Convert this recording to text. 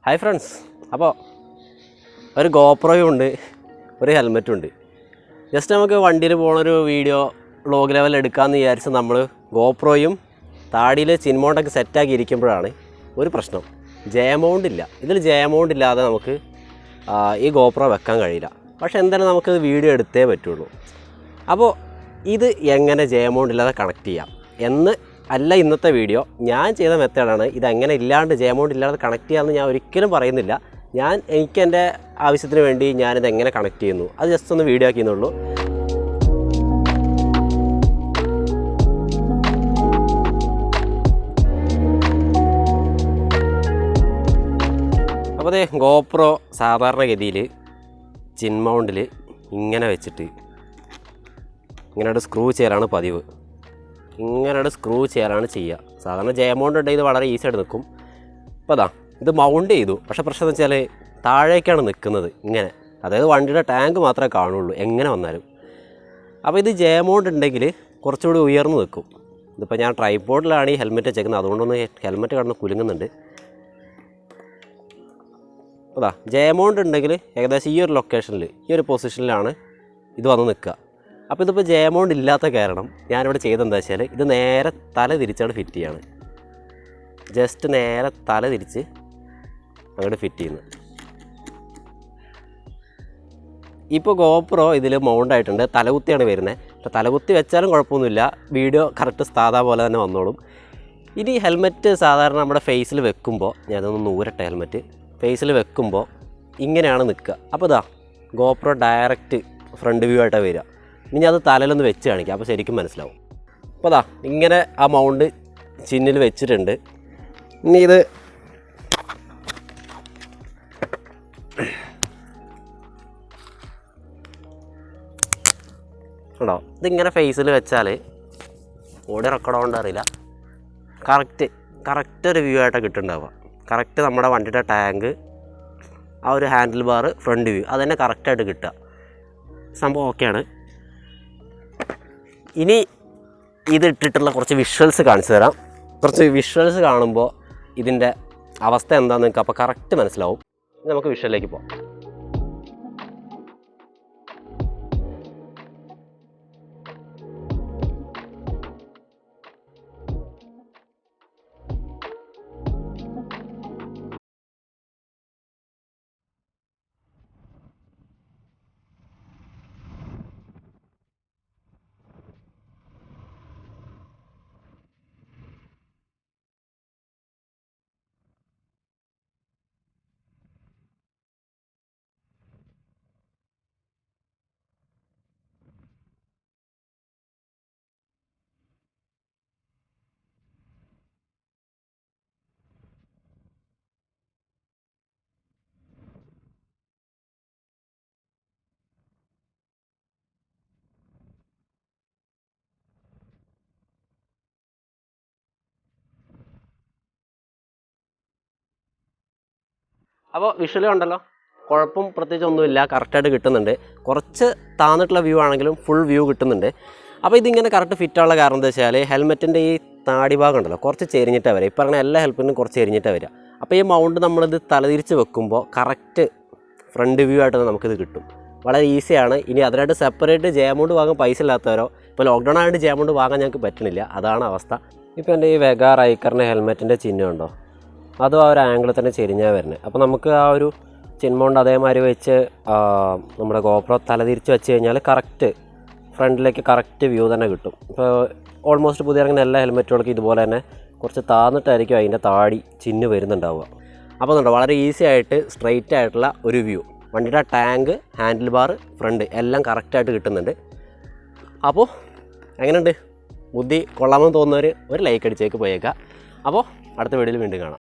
Hi friends, അപ്പോൾ ഒരു ഗോപ്രോയും ഉണ്ട്, ഒരു ഹെൽമെറ്റും ഉണ്ട്. ജസ്റ്റ് നമുക്ക് വണ്ടിയിൽ പോകുന്നൊരു വീഡിയോ വ്ളോഗ് ലെവൽ എടുക്കാമെന്ന് വിചാരിച്ച് നമ്മൾ ഗോപ്രോയും താടിയിൽ ചിൻമൗണ്ടൊക്കെ സെറ്റാക്കി ഇരിക്കുമ്പോഴാണ് ഒരു പ്രശ്നം. ജയമൗണ്ട് ഇല്ല. ഇതിൽ ജയമൗണ്ട് ഇല്ലാതെ നമുക്ക് ഈ ഗോപ്രോ വെക്കാൻ കഴിയില്ല. പക്ഷേ എന്തായാലും നമുക്കത് വീഡിയോ എടുത്തേ പറ്റുള്ളൂ. അപ്പോൾ ഇത് എങ്ങനെ ജയമൗണ്ട് ഇല്ലാതെ കണക്ട് ചെയ്യാം എന്ന് അല്ല ഇന്നത്തെ വീഡിയോ. ഞാൻ ചെയ്ത മെത്തേഡാണ്. ഇതെങ്ങനെ ഇല്ലാണ്ട് ജയമൗണ്ട് ഇല്ലാതെ കണക്ട് ചെയ്യാമെന്ന് ഞാൻ ഒരിക്കലും പറയുന്നില്ല. എനിക്ക് എൻ്റെ ആവശ്യത്തിന് വേണ്ടി ഞാനിത് എങ്ങനെ കണക്ട് ചെയ്യുന്നു അത് ജസ്റ്റ് ഒന്ന് വീഡിയോ ആക്കിയെന്നുള്ളൂ. അപ്പോൾ അതേ ഗോപ്രോ സാധാരണഗതിയിൽ ചിൻമൗണ്ടിൽ ഇങ്ങനെ വെച്ചിട്ട് ഇങ്ങനെ സ്ക്രൂ ചെയ്യലാണ് പതിവ്. ഇങ്ങനെ സ്ക്രൂ ചെയ്യാനാണ് ചെയ്യുക. സാധാരണ ജയമൗണ്ട് ഉണ്ടെങ്കിൽ ഇത് വളരെ ഈസി ആയിട്ട് നിൽക്കും. അപ്പോൾ അതാ ഇത് മൗണ്ട് ചെയ്തു. പക്ഷേ പ്രശ്നം എന്ന് വെച്ചാൽ താഴേക്കാണ് നിൽക്കുന്നത് ഇങ്ങനെ. അതായത് വണ്ടിയുടെ ടാങ്ക് മാത്രമേ കാണുള്ളൂ എങ്ങനെ വന്നാലും. അപ്പോൾ ഇത് ജയമൗണ്ട് ഉണ്ടെങ്കിൽ കുറച്ചുകൂടി ഉയർന്നു നിൽക്കും. ഇതിപ്പോൾ ഞാൻ ട്രൈപോഡിലാണ് ഈ ഹെൽമെറ്റ് വെച്ചേക്കുന്നത്, അതുകൊണ്ടൊന്ന് ഹെൽമെറ്റ് കിടന്ന് കുലുങ്ങുന്നുണ്ട്. അതാ ജയമൗണ്ട് ഉണ്ടെങ്കിൽ ഏകദേശം ഈ ഒരു ലൊക്കേഷനിൽ, ഈ ഒരു പൊസിഷനിലാണ് ഇത് വന്ന് നിൽക്കുക. അപ്പോൾ ഇതിപ്പോൾ ജയമൗണ്ട് ഇല്ലാത്ത കാരണം ഞാനിവിടെ ചെയ്തെന്താ വെച്ചാൽ ഇത് നേരെ തല തിരിച്ചാണ് ഫിറ്റ് ചെയ്യാണ്. ജസ്റ്റ് നേരെ തല തിരിച്ച് അങ്ങോട്ട് ഫിറ്റ് ചെയ്യുന്നത്. ഇപ്പോൾ ഗോപ്രോ ഇതിൽ മൗണ്ട് ആയിട്ടുണ്ട്. തലകുത്തിയാണ് വരുന്നത്. അപ്പോൾ തലകുത്തി വെച്ചാലും കുഴപ്പമൊന്നുമില്ല, വീഡിയോ കറക്റ്റ് സാധാ പോലെ തന്നെ വന്നോളും. ഇനി ഹെൽമെറ്റ് സാധാരണ നമ്മുടെ ഫേസിൽ വെക്കുമ്പോൾ, ഞാനൊന്ന് ഊരട്ടെ, ഹെൽമെറ്റ് ഫേസിൽ വെക്കുമ്പോൾ ഇങ്ങനെയാണ് നിൽക്കുക. അപ്പോൾ ഇതാ ഗോപ്രോ ഡയറക്റ്റ് ഫ്രണ്ട് വ്യൂ ആയിട്ടാണ് വരിക. ഇനി അത് തലയിലൊന്ന് വെച്ച് കാണിക്കാം, അപ്പോൾ ശരിക്കും മനസ്സിലാവും. അപ്പോൾ അതാ ഇങ്ങനെ ആ മൗണ്ട് ചിന്നിൽ വെച്ചിട്ടുണ്ട്. ഇനി ഇത് ഉണ്ടോ, ഇതിങ്ങനെ ഫേസിൽ വെച്ചാൽ ഓടി റെക്കോർഡാവേണ്ട അറിയില്ല, കറക്റ്റ് ഒരു വ്യൂ ആയിട്ടാണ് കിട്ടുന്നുണ്ടാവുക. കറക്റ്റ് നമ്മുടെ വണ്ടിയുടെ ടാങ്ക്, ആ ഒരു ഹാൻഡിൽ ബാർ, ഫ്രണ്ട് വ്യൂ അതുതന്നെ കറക്റ്റായിട്ട് കിട്ടുക. സംഭവം ഓക്കെയാണ്. ഇനി ഇതിട്ടിട്ടുള്ള കുറച്ച് വിഷ്വൽസ് കാണിച്ചു തരാം. കുറച്ച് വിഷ്വൽസ് കാണുമ്പോൾ ഇതിൻ്റെ അവസ്ഥ എന്താണെന്ന് നിങ്ങൾക്ക് അപ്പോൾ കറക്റ്റ് മനസ്സിലാവും. നമുക്ക് വിഷ്വലിലേക്ക് പോകാം. അപ്പോൾ വിഷ്വൽ കണ്ടല്ലോ, കുഴപ്പം പ്രത്യേകിച്ച് ഒന്നുമില്ല, കറക്റ്റായിട്ട് കിട്ടുന്നുണ്ട്. കുറച്ച് താന്നിട്ടുള്ള വ്യൂ ആണെങ്കിലും ഫുൾ വ്യൂ കിട്ടുന്നുണ്ട്. അപ്പോൾ ഇതിങ്ങനെ കറക്റ്റ് ഫിറ്റാനുള്ള കാരണം എന്താ വെച്ചാൽ ഹെൽമെറ്റിൻ്റെ ഈ താടി ഭാഗം ഉണ്ടല്ലോ കുറച്ച് ചെരിഞ്ഞിട്ടാണ് വരിക. ഈ പറഞ്ഞ എല്ലാ ഹെൽമെറ്റിനും കുറച്ച് ചെരിഞ്ഞിട്ടാണ് വരിക. അപ്പോൾ ഈ മൗണ്ട് നമ്മളിത് തലതിരിച്ച് വെക്കുമ്പോൾ കറക്റ്റ് ഫ്രണ്ട് വ്യൂ ആയിട്ട് നമുക്കിത് കിട്ടും. വളരെ ഈസിയാണ്. ഇനി അതിനായിട്ട് സെപ്പറേറ്റ് ജയമൗണ്ട് വാങ്ങാൻ പൈസ ഇല്ലാത്തവരോ, ഇപ്പോൾ ലോക്ക്ഡൗൺ ആയിട്ട് ജയമൗണ്ട് വാങ്ങാൻ ഞങ്ങൾക്ക് പറ്റണില്ല, അതാണ് അവസ്ഥ. ഇപ്പോൾ എൻ്റെ ഈ വെഗ റൈക്കറിൻ്റെ ഹെൽമെറ്റിൻ്റെ ചിഹ്നം ഉണ്ടോ, അതും ആ ഒരു ആംഗിളിൽ തന്നെ ചെരിഞ്ഞാൽ വരുന്നത്. അപ്പോൾ നമുക്ക് ആ ഒരു ചിൻമൗണ്ട് അതേമാതിരി വെച്ച് നമ്മുടെ ഗോപ്രോ തലതിരിച്ച് വെച്ച് കഴിഞ്ഞാൽ കറക്റ്റ് ഫ്രണ്ടിലേക്ക് കറക്റ്റ് വ്യൂ തന്നെ കിട്ടും. ഇപ്പോൾ ഓൾമോസ്റ്റ് പുതിയ ഇറങ്ങുന്ന എല്ലാ ഹെൽമെറ്റുകൾക്കും ഇതുപോലെ തന്നെ കുറച്ച് താന്നിട്ടായിരിക്കും അതിൻ്റെ താടി ചിഹ്നം വരുന്നുണ്ടാവുക. അപ്പോൾ അതുകൊണ്ട് വളരെ ഈസി ആയിട്ട് സ്ട്രെയിറ്റ് ആയിട്ടുള്ള ഒരു വ്യൂ, വണ്ടിയുടെ ടാങ്ക്, ഹാൻഡിൽ ബാർ, ഫ്രണ്ട് എല്ലാം കറക്റ്റായിട്ട് കിട്ടുന്നുണ്ട്. അപ്പോൾ എങ്ങനെയുണ്ട്, ബുദ്ധി കൊള്ളാമെന്ന് തോന്നുന്നവർ ഒരു ലൈക്ക് അടിച്ചേക്ക് പോയേക്കാം. അപ്പോൾ അടുത്ത വീഡിയോയിൽ വീണ്ടും കാണാം.